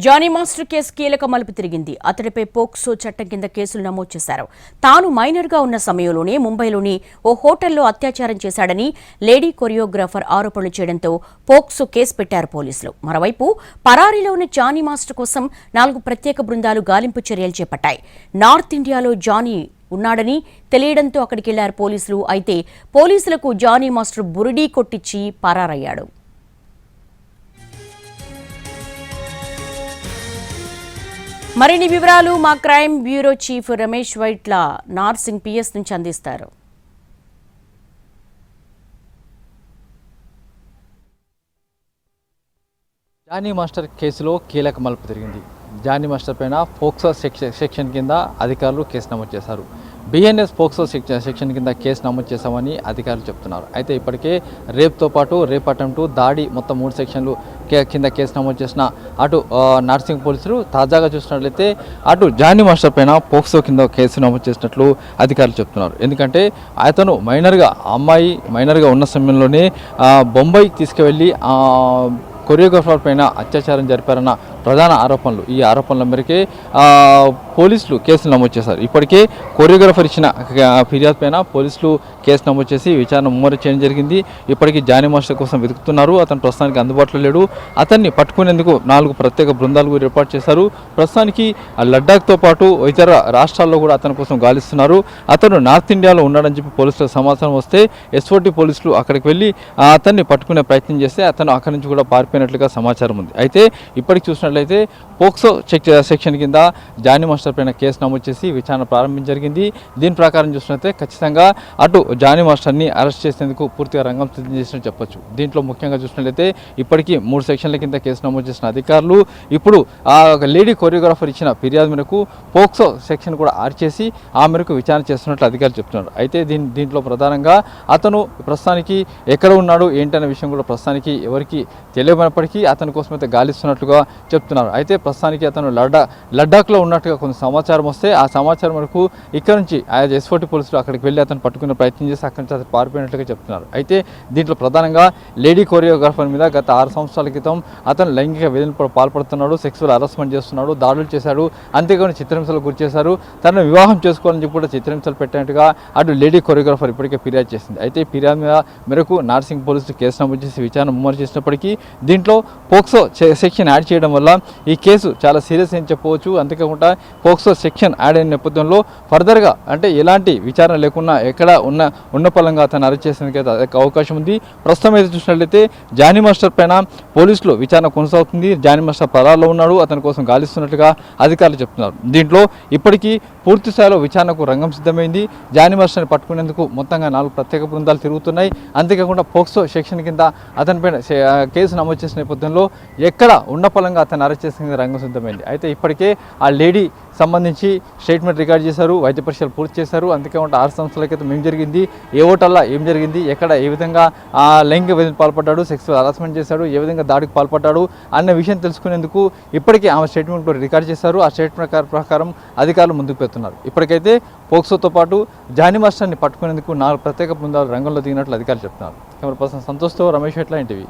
Johnny master case కీలక మలుపు తిరిగింది. అతడిపై పోక్సో చట్టం కింద కేసులు నమోదు చేశారు. తాను మైనర్గా ఉన్న సమయంలోనే ముంబైలోని ఓ హోటల్లో అత్యాచారం చేశాడని లేడీ కొరియోగ్రాఫర్ ఆరోపణలు చేయడంతో పోక్సో కేసు పెట్టారు పోలీసులు. మరోవైపు పరారీలో ఉన్న జానీ మాస్టర్ కోసం 4 ప్రత్యేక బృందాలు గాలింపు చర్యలు చేపట్టాయి. నార్త్ ఇండియాలో జానీ ఉన్నాడని తెలియడంతో అక్కడికెళ్లారు పోలీసులు. అయితే పోలీసులకు జానీ మాస్టర్ బురిడీ కొట్టించి పరారయ్యాడు. మరిన్ని వివరాలు మా crime bureau chief Ramesh Vytla Narsingi PS నుంచి అందిస్తారు. జానీ మాస్టర్ కేసులో కీలక మలుపు తిరిగింది. జానీ మాస్టర్ పైన పోక్సో సెక్షన్ కింద అధికారులు కేసు నమోదు చేశారు. బిఎన్ఎస్ పోక్సో సెక్షన్ కింద కేసు నమోదు చేశామని అధికారులు చెప్తున్నారు. అయితే ఇప్పటికే రేప్తో పాటు రేప్ అటెంప్ట్, దాడి మొత్తం 3 సెక్షన్లు కింద కేసు నమోదు చేసిన అటు నార్సింగ్ పోలీసులు తాజాగా చూసినట్లయితే అటు జానీ మాస్టర్ పైన పోక్సో కింద కేసు నమోదు చేసినట్లు అధికారులు చెప్తున్నారు. ఎందుకంటే అతను అమ్మాయి మైనర్గా ఉన్న సమయంలోనే బొంబాయి తీసుకువెళ్ళి కొరియోగ్రాఫర్ పైన అత్యాచారం జరిపారన్న ప్రధాన ఆరోపణలు. ఈ ఆరోపణల మేరకే పోలీసులు కేసులు నమోదు చేశారు. ఇప్పటికే కొరియోగ్రాఫర్ ఇచ్చిన ఫిర్యాదు పైన పోలీసులు కేసు నమోదు చేసి విచారణ ముమ్మరం చేయడం జరిగింది. ఇప్పటికీ జానీ మాస్టర్ కోసం వెతుకుతున్నారు. అతను ప్రస్తుతానికి అందుబాటులో లేడు. అతన్ని పట్టుకునేందుకు 4 ప్రత్యేక బృందాలు ఏర్పాటు చేశారు. ప్రస్తుతానికి లడ్డాఖ్తో పాటు ఇతర రాష్ట్రాల్లో కూడా అతని కోసం గాలిస్తున్నారు. అతను నార్త్ ఇండియాలో ఉన్నాడని చెప్పి పోలీసులకు సమాచారం వస్తే ఎస్ఓటీ పోలీసులు అక్కడికి వెళ్ళి అతన్ని పట్టుకునే ప్రయత్నం చేస్తే అతను అక్కడి నుంచి కూడా పారిపోయినట్లుగా సమాచారం ఉంది. అయితే ఇప్పటికి చూసినట్లయితే పోక్సో సెక్షన్ కింద జానీ మాస్టర్ పైన కేసు నమోదు చేసి విచారణ ప్రారంభించడం జరిగింది. దీని ప్రకారం చూసినట్లయితే ఖచ్చితంగా అటు జానీ మాస్టర్ని అరెస్ట్ చేసేందుకు పూర్తిగా రంగం సిద్ధం చేసినట్టు చెప్పొచ్చు. దీంట్లో ముఖ్యంగా చూసినట్లయితే ఇప్పటికీ 3 సెక్షన్ల కింద కేసు నమోదు చేసిన అధికారులు ఇప్పుడు లేడీ కొరియోగ్రాఫర్ ఇచ్చిన ఫిర్యాదు మేరకు పోక్సో సెక్షన్ కూడా చేసి ఆ మేరకు విచారణ చేస్తున్నట్లు అధికారులు చెప్తున్నారు. అయితే దీంట్లో ప్రధానంగా అతను ప్రస్తుతానికి ఎక్కడ ఉన్నాడు ఏంటనే విషయం కూడా ప్రస్తుతానికి ఎవరికి తెలియనప్పటికీ అతని కోసం అయితే గాలిస్తున్నట్లుగా చెప్తున్నారు. అయితే ప్రస్తుతానికి అతను లడ్డాఖ్లో ఉన్నట్టుగా కొంత సమాచారం వస్తే ఆ సమాచారం వరకు ఇక్కడ నుంచి ఎస్ఓటీ పోలీసులు అక్కడికి వెళ్ళి అతను పట్టుకునే ప్రయత్నం చేసి అక్కడి నుంచి అతను పారిపోయినట్లుగా చెప్తున్నారు. అయితే దీంట్లో ప్రధానంగా లేడీ కొరియోగ్రాఫర్ మీద గత 6 సంవత్సరాల క్రితం అతను లైంగిక వేధింపులకు పాల్పడుతున్నాడు, సెక్సువల్ హరాస్మెంట్ చేస్తున్నాడు, దాడులు చేశాడు, అంతేకాని చిత్రహింసలకు గురి చేశారు. తనను వివాహం చేసుకోవాలని చెప్పి కూడా చిత్రహింసలు పెట్టినట్టుగా అటు లేడీ కొరియోగ్రాఫర్ ఇప్పటికే ఫిర్యాదు చేసింది. అయితే ఫిర్యాదు మేరకు నార్సింగ్ పోలీసులు కేసు నమోదు చేసి విచారణ ముమ్మరం చేసినప్పటికీ దీంట్లో పోక్సో సెక్షన్ యాడ్ చేయడం వల్ల ఈ కేసు చాలా సీరియస్ అని చెప్పవచ్చు. అంతేకాకుండా పోక్సో సెక్షన్ యాడ్ అయిన నేపథ్యంలో ఫర్దర్గా అంటే ఎలాంటి విచారణ లేకుండా ఎక్కడ ఉన్న పలంగా అతను అరెస్ట్ చేసేందుకు అవకాశం ఉంది. ప్రస్తుతం అయితే చూసినట్లయితే జానీ మాస్టర్ పైన పోలీసులు విచారణ కొనసాగుతుంది. జానీ మాస్టర్ పరాల్లో ఉన్నాడు, అతని కోసం గాలిస్తున్నట్లుగా అధికారులు చెప్తున్నారు. దీంట్లో ఇప్పటికీ పూర్తి స్థాయిలో విచారణకు రంగం సిద్ధమైంది. జానీ మాస్టర్ని పట్టుకునేందుకు మొత్తంగా 4 ప్రత్యేక బృందాలు తిరుగుతున్నాయి. అంతేకాకుండా పోక్సో సెక్షన్ కింద అతనిపైన కేసు నమోదు చేసిన నేపథ్యంలో ఎక్కడ ఉన్న పలంగా అతను అరెస్ట్ చేసేందుకు రంగం సిద్ధమైంది. అయితే ఇప్పటికే ఆ లేడీ సంబంధించి స్టేట్మెంట్ రికార్డ్ చేశారు, వైద్య పరీక్షలు పూర్తి చేశారు. అంతేకాకుండా 6 సంవత్సరాల క్రితం ఏం జరిగింది, ఏ హోటల్లో ఏం జరిగింది, ఎక్కడ ఏ విధంగా లైంగిక వేధింపులకు పాల్పడ్డాడు, సెక్సువల్ హరాస్మెంట్ చేశాడు, ఏ విధంగా దాడికి పాల్పడ్డాడు అన్న విషయం తెలుసుకునేందుకు ఇప్పటికే ఆమె స్టేట్మెంట్ కూడా రికార్డ్ చేశారు. ఆ స్టేట్మెంట్ ప్రకారం అధికారులు ముందుకు పెడుతున్నారు. ఇప్పటికైతే పోక్సోతో పాటు జానీ మాస్టర్ని పట్టుకునేందుకు 4 ప్రత్యేక బృందాలు రంగంలో దిగినట్లు అధికారులు చెప్తున్నారు. కెమెరా పర్సన్ సంతోష్తో రమేష్ ఎట్లా ఇంటివి.